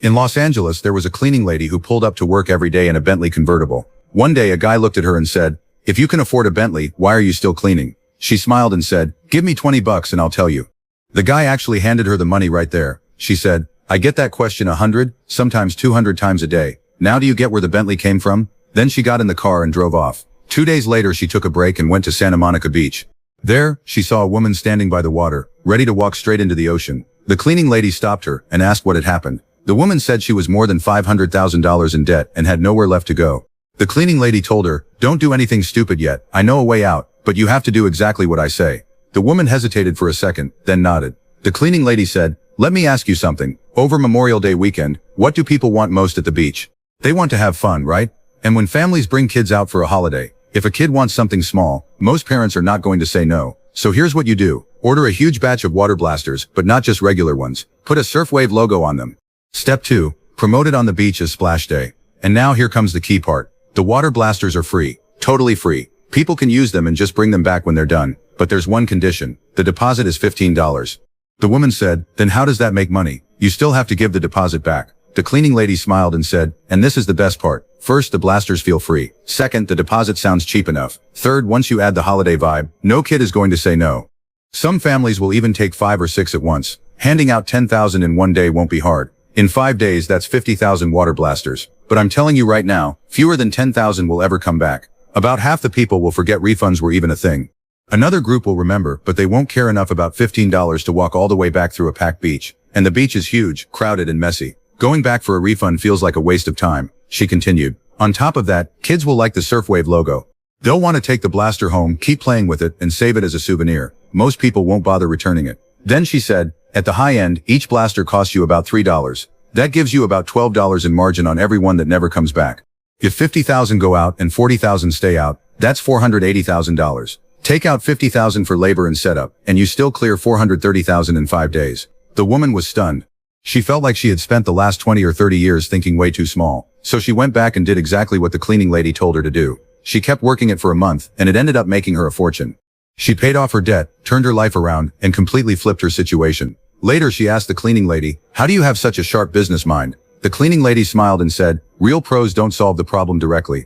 In Los Angeles, there was a cleaning lady who pulled up to work every day in a Bentley convertible. One day, a guy looked at her and said, "If you can afford a Bentley, why are you still cleaning?" She smiled and said, "Give me 20 bucks and I'll tell you." The guy actually handed her the money right there. She said, "I get that question 100, sometimes 200 times a day. Now do you get where the Bentley came from?" Then she got in the car and drove off. 2 days later, she took a break and went to Santa Monica Beach. There, she saw a woman standing by the water, ready to walk straight into the ocean. The cleaning lady stopped her and asked what had happened. The woman said she was more than $500,000 in debt and had nowhere left to go. The cleaning lady told her, "Don't do anything stupid yet. I know a way out, but you have to do exactly what I say." The woman hesitated for a second, then nodded. The cleaning lady said, "Let me ask you something. Over Memorial Day weekend, what do people want most at the beach? They want to have fun, right? And when families bring kids out for a holiday, if a kid wants something small, most parents are not going to say no. So here's what you do. Order a huge batch of water blasters, but not just regular ones. Put a Surfwave logo on them. Step 2, promote it on the beach as Splash Day. And now here comes the key part. The water blasters are free. Totally free. People can use them and just bring them back when they're done. But there's one condition. The deposit is $15. The woman said, "Then how does that make money? You still have to give the deposit back." The cleaning lady smiled and said, "And this is the best part. First, the blasters feel free. Second, the deposit sounds cheap enough. Third, once you add the holiday vibe, no kid is going to say no. Some families will even take 5 or 6 at once. Handing out 10,000 in one day won't be hard. In 5 days, that's 50,000 water blasters. But I'm telling you right now, fewer than 10,000 will ever come back. About half the people will forget refunds were even a thing. Another group will remember, but they won't care enough about $15 to walk all the way back through a packed beach. And the beach is huge, crowded and messy. Going back for a refund feels like a waste of time," she continued. On top of that, kids will like the Surfwave logo. They'll want to take the blaster home, keep playing with it, and save it as a souvenir. Most people won't bother returning it. Then she said, "At the high end, each blaster costs you about $3. That gives you about $12 in margin on every one that never comes back. If 50,000 go out and 40,000 stay out, that's $480,000. Take out 50,000 for labor and setup, and you still clear 430,000 in 5 days. The woman was stunned. She felt like she had spent the last 20 or 30 years thinking way too small. So she went back and did exactly what the cleaning lady told her to do. She kept working it for a month, and it ended up making her a fortune. She paid off her debt, turned her life around, and completely flipped her situation. Later, she asked the cleaning lady, "How do you have such a sharp business mind?" The cleaning lady smiled and said, "Real pros don't solve the problem directly.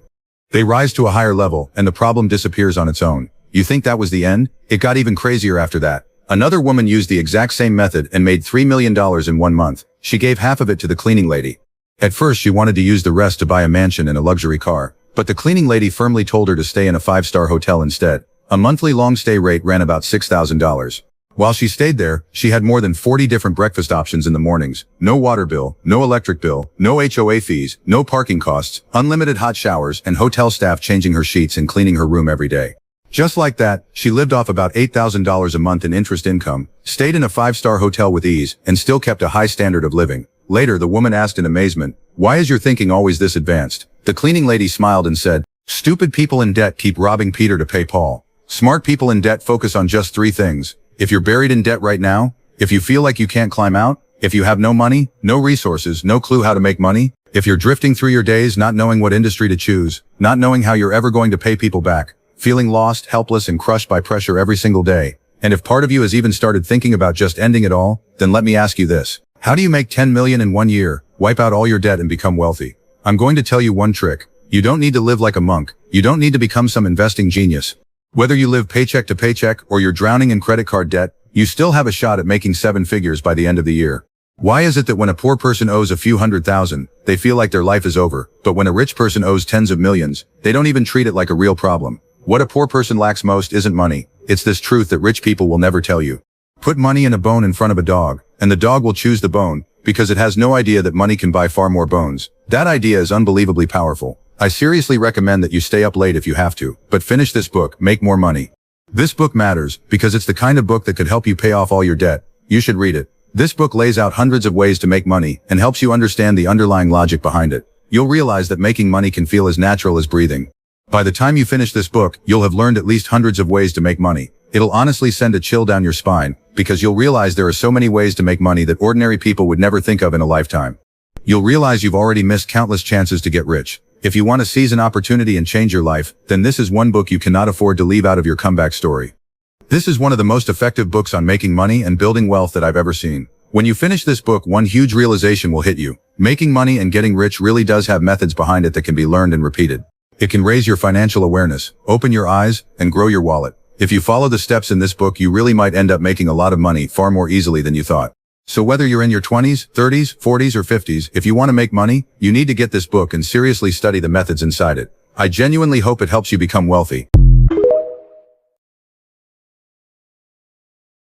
They rise to a higher level, and the problem disappears on its own." You think that was the end? It got even crazier after that. Another woman used the exact same method and made $3 million in 1 month. She gave half of it to the cleaning lady. At first, she wanted to use the rest to buy a mansion and a luxury car. But the cleaning lady firmly told her to stay in a 5-star hotel instead. A monthly long stay rate ran about $6,000. While she stayed there, she had more than 40 different breakfast options in the mornings. No water bill, no electric bill, no HOA fees, no parking costs, unlimited hot showers, and hotel staff changing her sheets and cleaning her room every day. Just like that, she lived off about $8,000 a month in interest income, stayed in a 5-star hotel with ease, and still kept a high standard of living. Later, the woman asked in amazement, "Why is your thinking always this advanced?" The cleaning lady smiled and said, "Stupid people in debt keep robbing Peter to pay Paul. Smart people in debt focus on just 3 things. If you're buried in debt right now, if you feel like you can't climb out, if you have no money, no resources, no clue how to make money, if you're drifting through your days not knowing what industry to choose, not knowing how you're ever going to pay people back, feeling lost, helpless, and crushed by pressure every single day. And if part of you has even started thinking about just ending it all, then let me ask you this. How do you make 10 million in 1 year, wipe out all your debt and become wealthy? I'm going to tell you one trick. You don't need to live like a monk. You don't need to become some investing genius. Whether you live paycheck to paycheck or you're drowning in credit card debt, you still have a shot at making 7 figures by the end of the year. Why is it that when a poor person owes a few $100,000, they feel like their life is over, but when a rich person owes tens of millions, they don't even treat it like a real problem? What a poor person lacks most isn't money. It's this truth that rich people will never tell you. Put money in a bone in front of a dog, and the dog will choose the bone, because it has no idea that money can buy far more bones. That idea is unbelievably powerful. I seriously recommend that you stay up late if you have to, but finish this book, Make More Money. This book matters, because it's the kind of book that could help you pay off all your debt. You should read it. This book lays out hundreds of ways to make money, and helps you understand the underlying logic behind it. You'll realize that making money can feel as natural as breathing. By the time you finish this book, you'll have learned at least hundreds of ways to make money. It'll honestly send a chill down your spine, because you'll realize there are so many ways to make money that ordinary people would never think of in a lifetime. You'll realize you've already missed countless chances to get rich. If you want to seize an opportunity and change your life, then this is one book you cannot afford to leave out of your comeback story. This is one of the most effective books on making money and building wealth that I've ever seen. When you finish this book, one huge realization will hit you. Making money and getting rich really does have methods behind it that can be learned and repeated. It can raise your financial awareness, open your eyes, and grow your wallet. If you follow the steps in this book, you really might end up making a lot of money far more easily than you thought. So whether you're in your 20s, 30s, 40s, or 50s, if you want to make money, you need to get this book and seriously study the methods inside it. I genuinely hope it helps you become wealthy.